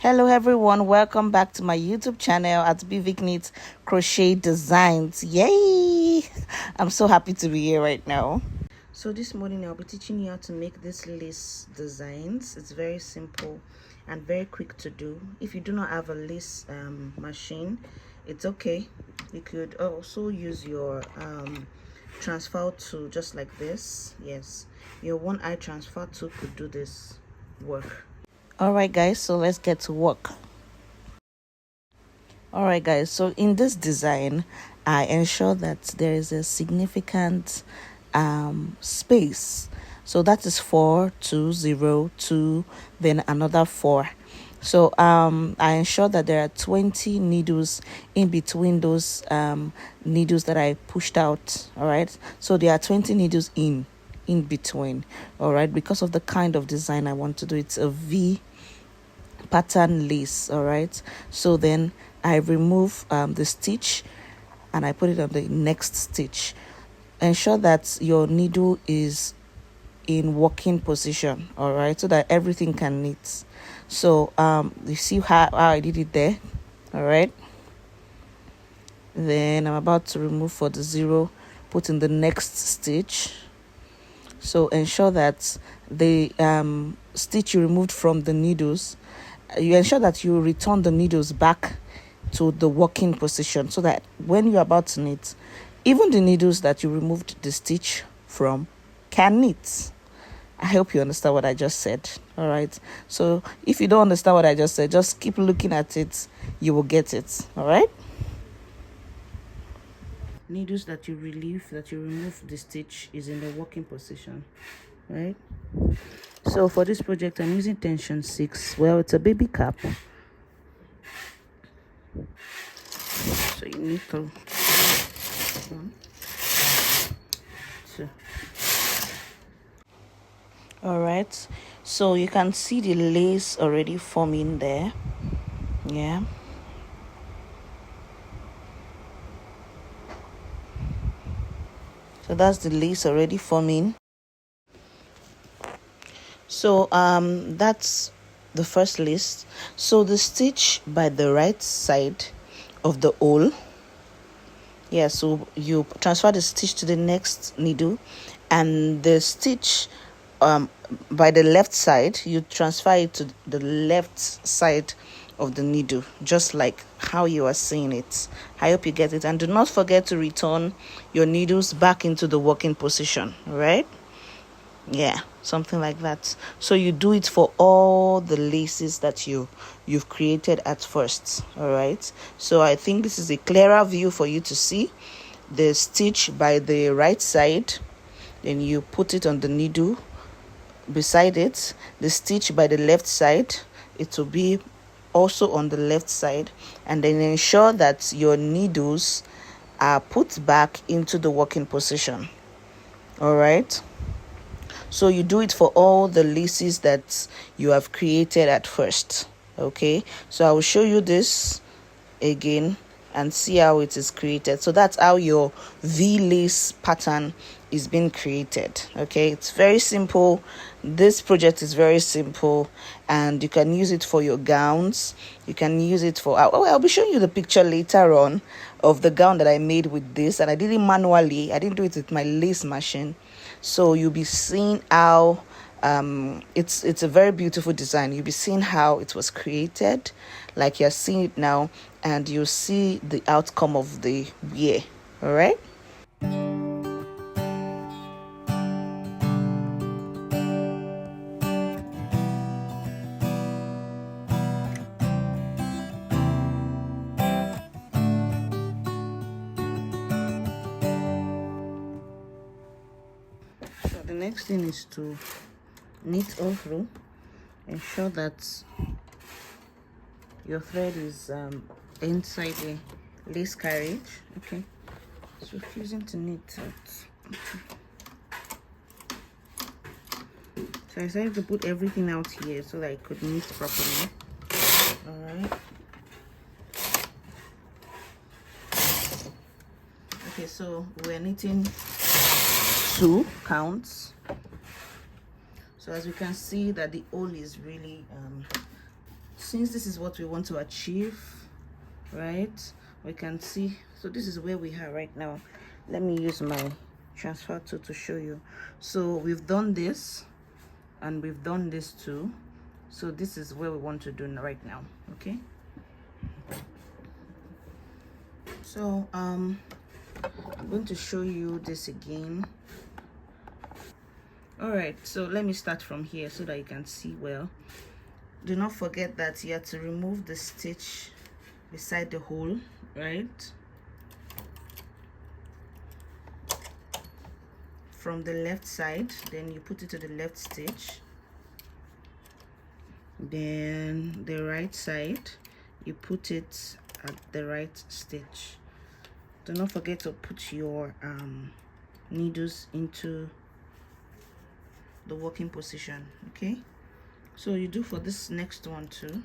Hello everyone, welcome back to my YouTube channel at Bivik Knits Crochet Designs. Yay! I'm so happy to be here right now. So this morning I'll be teaching you how to make this lace designs. It's very simple and very quick to do. If you do not have a lace machine, it's okay. You could also use your transfer tool just like this. Yes, your one eye transfer tool could do this work. Alright guys, so let's get to work. Alright guys, so in this design I ensure that there is a significant space. So that is 4 2 0 2, then another 4. So I ensure that there are 20 needles in between those needles that I pushed out. All right, so there are 20 needles in between. All right, because of the kind of design I want to do. It's a V pattern lace. All right, so then I remove the stitch and I put it on the next stitch. Ensure that your needle is in working position, all right, so that everything can knit. So you see how I did it there. All right, then I'm about to remove for the 0, put in the next stitch. So ensure that the stitch you removed from the needles, you ensure that you return the needles back to the working position, so that when you're about to knit, even the needles that you removed the stitch from can knit. I hope you understand what I just said. All right, so if you don't understand what I just said, just keep looking at it, you will get it. All right, needles that you remove the stitch is in the working position, right? So for this project I'm using tension 6. Well, it's a baby cap, so you need to 1 2. All right, so you can see the lace already forming there. Yeah, so that's the lace already forming. So that's the first lace. So the stitch by the right side of the hole, yeah, so you transfer the stitch to the next needle, and the stitch by the left side, you transfer it to the left side of the needle, just like how you are seeing it. I hope you get it, and do not forget to return your needles back into the working position. All right, yeah, something like that. So you do it for all the laces that you've created at first. All right, so I think this is a clearer view for you to see the stitch by the right side, then you put it on the needle. Beside it, the stitch by the left side, it will be also on the left side, and then ensure that your needles are put back into the working position. All right, so you do it for all the laces that you have created at first. Okay, so I will show you this again and see how it is created. So that's how your V lace pattern is being created. Okay, it's very simple. This project is very simple, and you can use it for your gowns. You can use it for I'll be showing you the picture later on of the gown that I made with this, and I did it manually. I didn't do it with my lace machine. So you'll be seeing how it's a very beautiful design. You'll be seeing how it was created, like you're seeing it now, and you'll see the outcome of the wear. All right, so the next thing is to knit all through. Ensure that your thread is inside the lace carriage. Okay, it's refusing to knit it. Okay. So I decided to put everything out here so that I could knit properly. All right, okay, so we're knitting 2 counts. So as you can see that the hole is really since this is what we want to achieve, right, we can see. So this is where we are right now. Let me use my transfer tool to show you. So we've done this and we've done this too. So this is where we want to do right now. Okay, so I'm going to show you this again. All right, so let me start from here so that you can see well. Do not forget that you have to remove the stitch beside the hole, right, from the left side. Then you put it to the left stitch, then the right side you put it at the right stitch. Do not forget to put your needles into the working position. Okay, so you do for this next one too.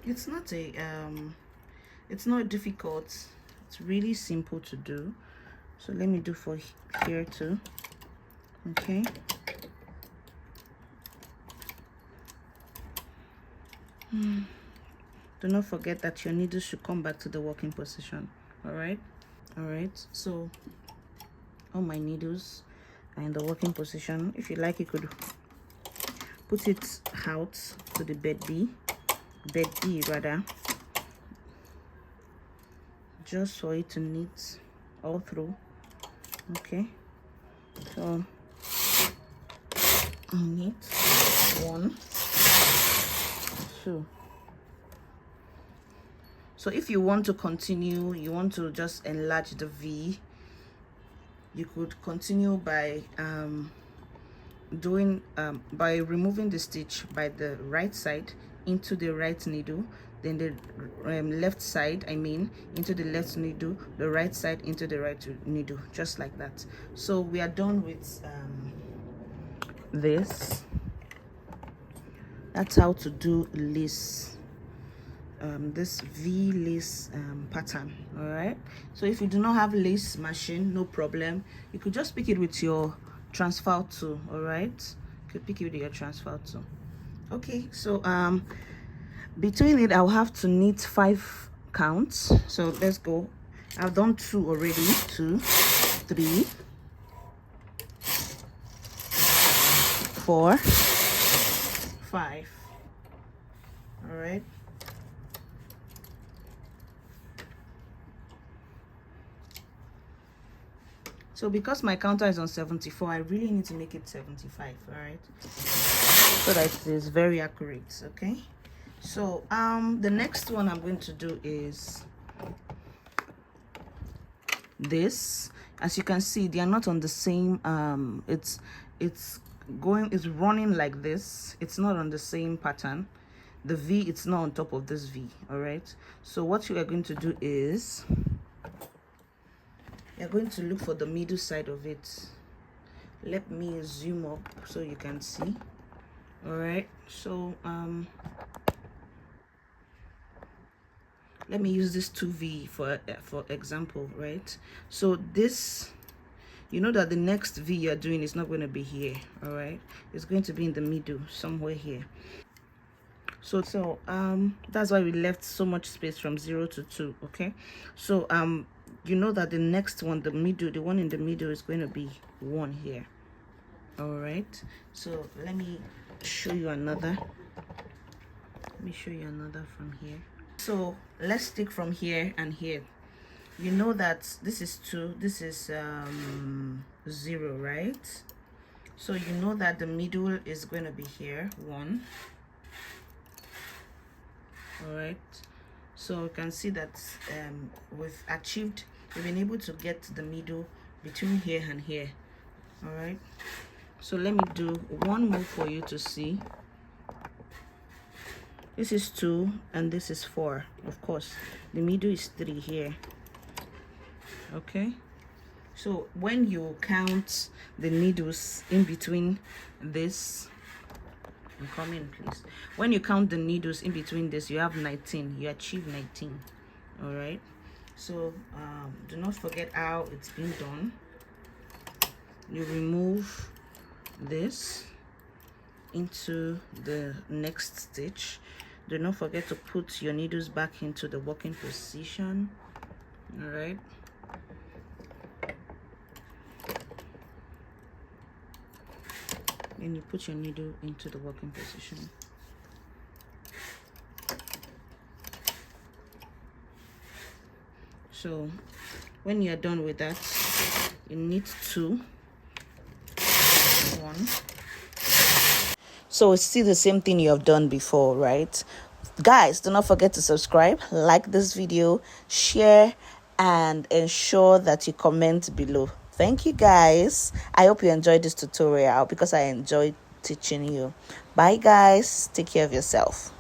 It's not a it's not difficult, it's really simple to do. So let me do for here too. Okay, do not forget that your needles should come back to the working position. All right, so all my needles are in the working position. If you like, you could put it out to the bed B rather, just for it to knit all through. Okay, so knit 1, 2. So if you want to continue, you want to just enlarge the V, you could continue by by removing the stitch by the right side into the right needle, then the left side, into the left needle, the right side into the right needle, just like that. So we are done with this. That's how to do lace, this V lace pattern. All right, so if you do not have lace machine, no problem, you could just pick it with your transfer tool. All right, you could pick it with your transfer tool. Okay, so between it I'll have to knit 5 counts. So let's go. I've done 2 already. 2, 3, 4, 5. All right, so because my counter is on 74, I really need to make it 75. All right, so that it is very accurate. Okay, so the next one I'm going to do is this. As you can see, they are not on the same it's running like this. It's not on the same pattern. The V, it's not on top of this V. All right, so what you are going to do is you're going to look for the middle side of it. Let me zoom up so you can see. All right, so let me use this 2V for example, right? So this, you know that the next V you're doing is not going to be here. All right, it's going to be in the middle somewhere here. So that's why we left so much space from 0 to 2. Okay, so you know that the next one, the one in the middle, is going to be 1 here. All right, so let me show you another. From here. So let's stick from here and here. You know that this is 2, this is 0, right? So you know that the middle is going to be here, 1. All right, so you can see that we've been able to get the middle between here and here. All right, so let me do one more for you to see. This is 2 and this is 4. Of course, the middle is 3 here. Okay, so when you count the needles in between this, come in please, when you count the needles in between this, you have 19. You achieve 19. All right, so do not forget how it's been done. You remove this into the next stitch. Do not forget to put your needles back into the working position. All right, and you put your needle into the working position. So when you're done with that, you need to one. So it's still the same thing you have done before, right? Guys, do not forget to subscribe, like this video, share, and ensure that you comment below. Thank you, guys. I hope you enjoyed this tutorial because I enjoyed teaching you. Bye, guys. Take care of yourself.